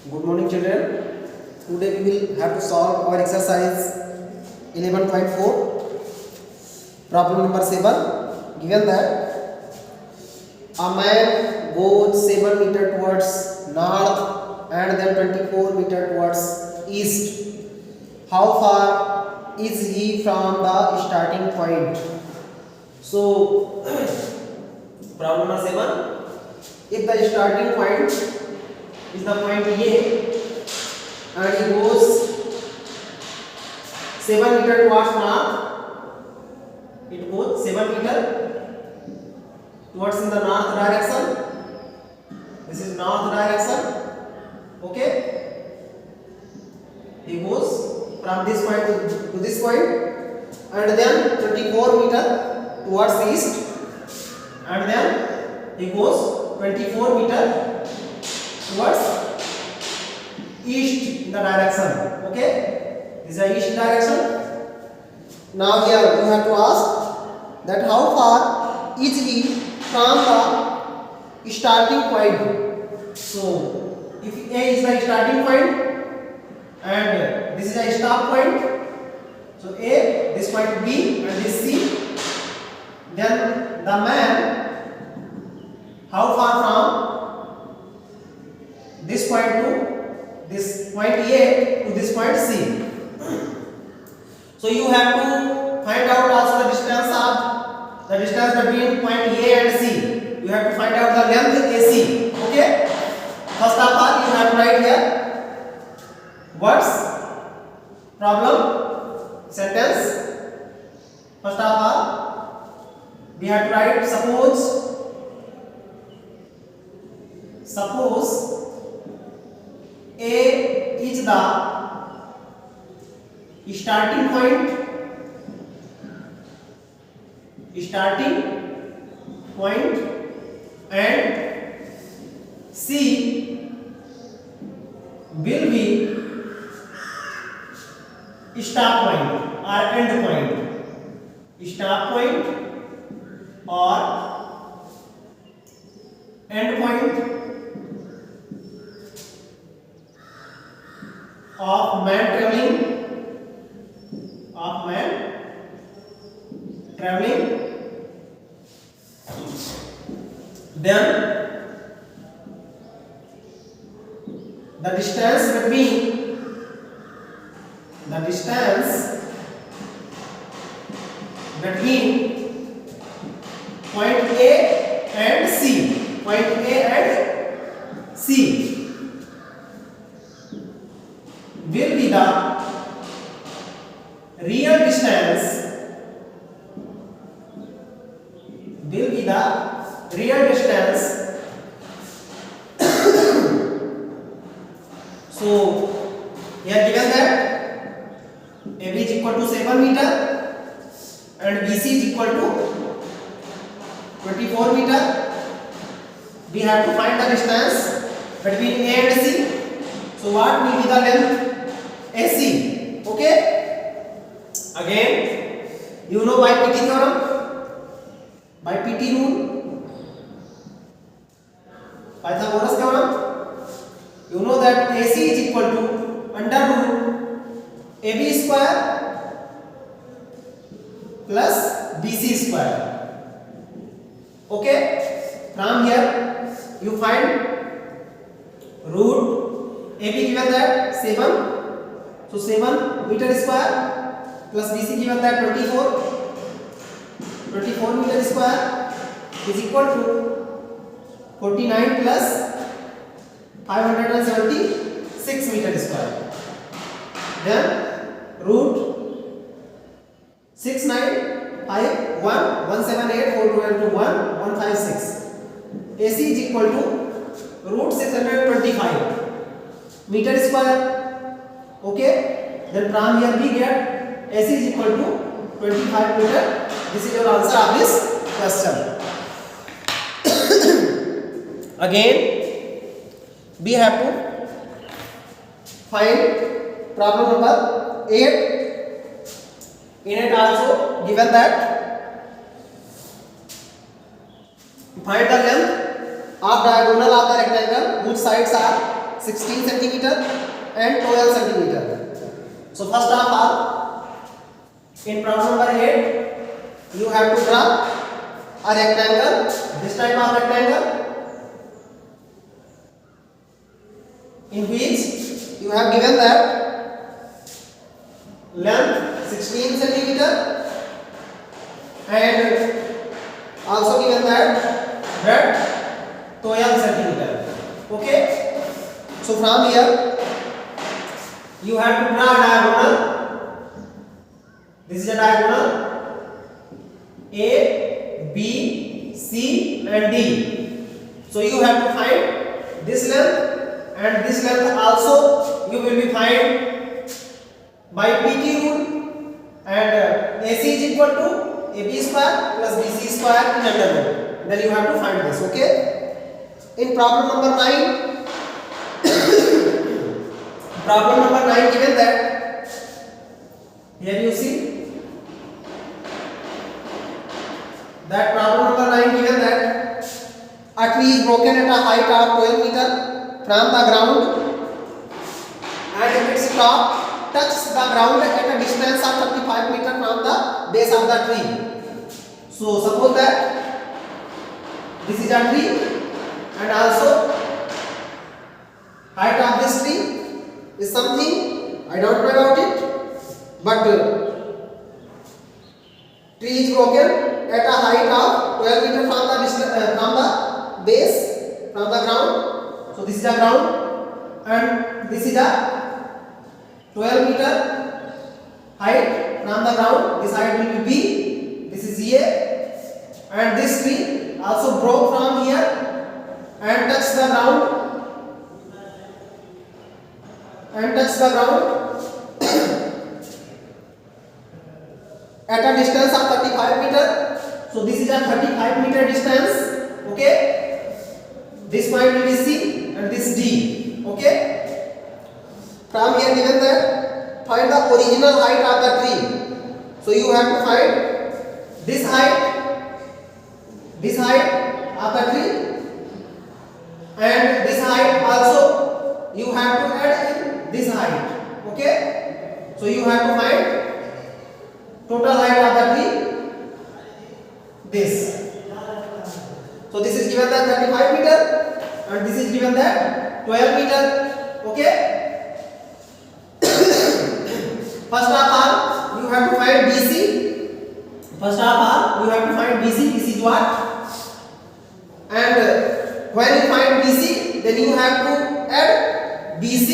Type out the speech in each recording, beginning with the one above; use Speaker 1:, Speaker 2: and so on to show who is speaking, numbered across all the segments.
Speaker 1: Good morning, children. Today we will have to solve our exercise 11.4. Problem number 7. Given that a man goes 7 meter towards north and then 24 meter towards east. How far is he from the starting point? So, problem number 7. If the starting point is the point A and he goes 7 meter towards north, it goes 7 meter towards in the north direction. This is north direction. Okay, he goes from this point to this point, and then 24 meter towards east, and then he goes 24 meter towards east in the direction. Okay, this is the east direction. Now here you have to ask that how far is he from the starting point. So if A is the starting point and this is a stop point, so A, this point B and this C, then the man how far from this point to this point A to this point C. So you have to find out also the distance between point A and C. You have to find out the length AC. Okay. First of all, you have to write here words, problem, sentence. First of all, we have to write suppose A is the starting point and C will be stop point or end point. Stop point or end point of man traveling, then the distance between point A and C will be the real distance so here given that AB is equal to 7 meter and BC is equal to 24 meter. We have to find the distance between A and C. So what will be the length AC? Okay. Again, you know by PT theorem, by PT rule, Pythagoras theorem. You know that AC is equal to under root AB square plus BC square. Okay. From here you find root AB given that 7, so 7 meter square plus BC given that 24 meter square is equal to 49 plus 576 meter square. Then root 6951 178 412 156. AC is equal to root 625 meter square. Okay. Then from here we get AC is equal to 25 meter. This is your answer of this question. Again, we have to find problem number 8. In it also given that find the length of diagonal of the rectangle whose sides are 16 centimeter and 12 centimeter. So first of all, in problem number 8, you have to draw a rectangle, this type of rectangle, in which you have given that length 16 centimeter and also given that breadth 12 centimeter. Okay, so from here you have to draw a diagonal. This is a diagonal A, B, C and D. So you have to find this length, and this length also you will be find by PT rule, and AC is equal to AB square plus BC square in under root. Then you have to find this. Okay, in problem number 9, problem number 9 given that here you see that problem number 9 given that a tree is broken at a height of 12 meter from the ground, and its top touches the ground at a distance of 35 meter from the base of the tree. So suppose that this is a tree, and also height of this tree is something I don't know about it, but tree is broken at a height of 12 meter from the from the base, from the ground. So this is a ground, and this is a 12 meter height from the ground. This height will be B, this is A, and this tree also broke from here and touched the ground, at a distance of 35 meter. So this is a 35 meter distance. Okay, this point will be C and this D. Okay, from here given that find the original height of the tree. So you have to find this height of the tree, and this height also you have to add in this height. Okay, so you have to find total height of the tree, this. So this is given that 35 meter, and this is given that 12 meter. Okay, first of all you have to find BC. First of all you have to find BC. This is what? And when you find BC, then you have to add BC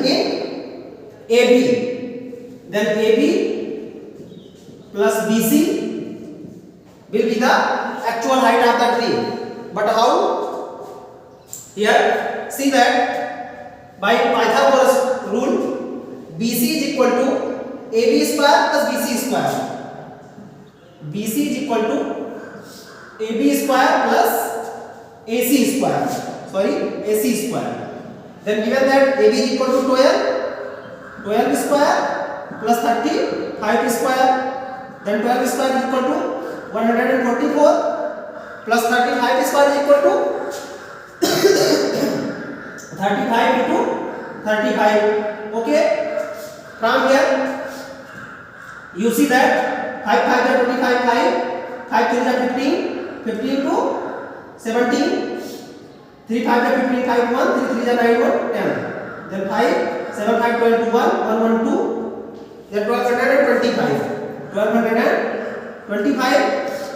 Speaker 1: in AB. Then AB plus BC will be the actual height of the tree. But how? Here see that by Pythagoras rule, BC is equal to AB square plus BC square. BC is equal to AB square plus AC square. AC square. Then given that AB is equal to 12 square plus 35 square, then 12 square is equal to 144 plus 35 square is equal to 35 into 35. Okay, from here you see that 5 5 is 25, 5 3 is 15, 15 to 17, 3 5 is 15, 5 1, 3 3 is 9 1, 10. Then 5 7 5 12 to 1 1 1 2, then 1225.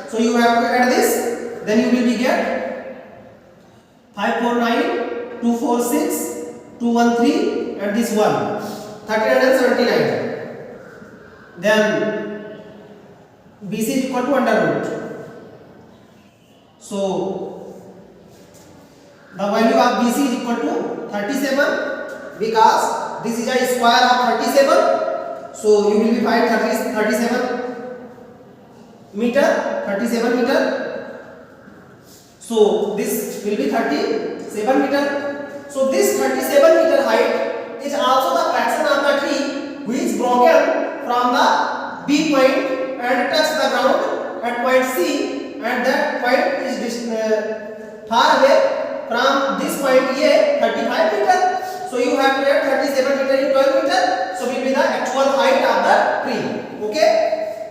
Speaker 1: So you have to add this, then you will be get 549, 246, 213 and this one 1379. Then BC is equal to under root. So the value of BC is equal to 37, because this is a square of 37. So you will be find 37 meter. So this will be 37 meter. So this 37 meter height is also the fraction of the tree which is broken from the B point and touch the ground at point C, and that point is far away from this point A 35 meter. So you have to add 37 meter in 12 meter. So will be the actual height of the tree. Okay.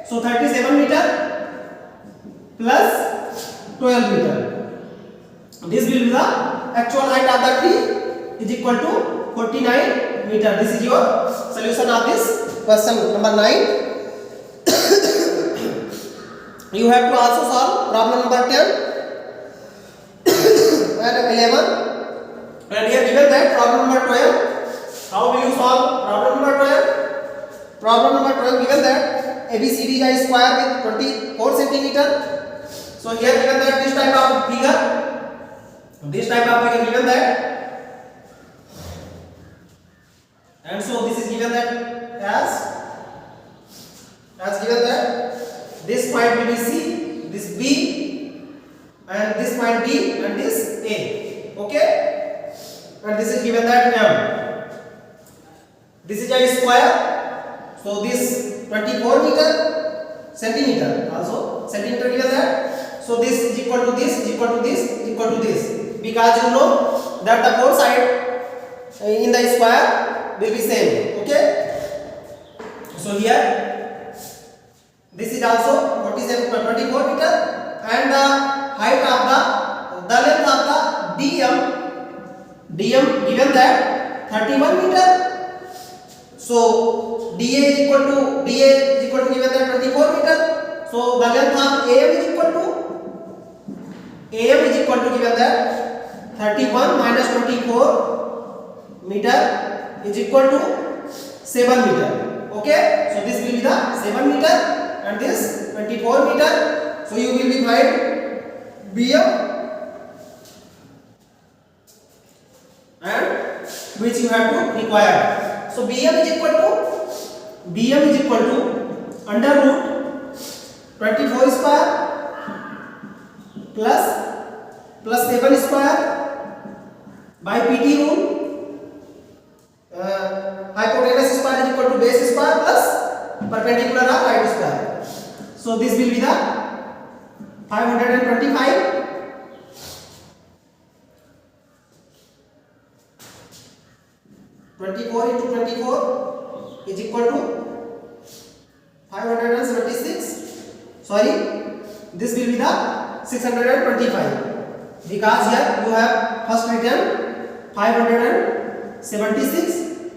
Speaker 1: So 37 meter plus 12 meter. This will be the actual height of the tree is equal to 49 meter. This is your solution of this question number 9. You have to also solve problem number 10 and 11. And here given that problem number 12. How will you solve problem number 12? Problem number 12 given that ABCD is a square with 24 centimeter. So here given that this type of figure given that, and so this is given that as given that this point will be C, this B, and this point D, and this A. Okay, and this is given that M. This is a square, so this 24 meter centimeter, also centimeter given that. So this is equal to this, is equal to this, is equal to this, because you know that the four side in the square will be same. Okay, so here this is also 24 meter, and the height of the length of the DM given that 31 meter. So DA is equal to given that 24 meter. So the length of AM is equal to given that 31 minus 24 meter is equal to 7 meter. Okay, so this will be the 7 meter and this 24 meter. So you will be find BM and which you have to require. So BM is equal to under root 24 square plus 7 square by PT rule. Hypotenuse square is equal to base square plus perpendicular of height square. So this will be the 525 24 into 24 is equal to 576. Sorry, this will be the 625, because here you have first written 576.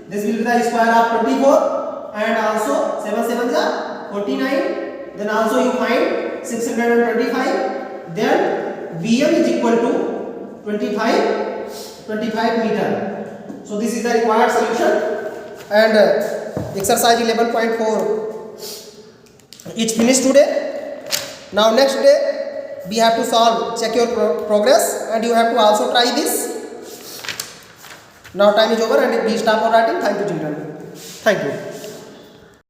Speaker 1: This will be the square of 24, and also 7 7s are 49. Then also you find 625. Then VM is equal to 25 meter. So this is the required solution, and exercise 11.4 is finished today. Now next day we have to solve, check your progress, and you have to also try this. Now time is over and we stop our writing. Thank you children. Thank you.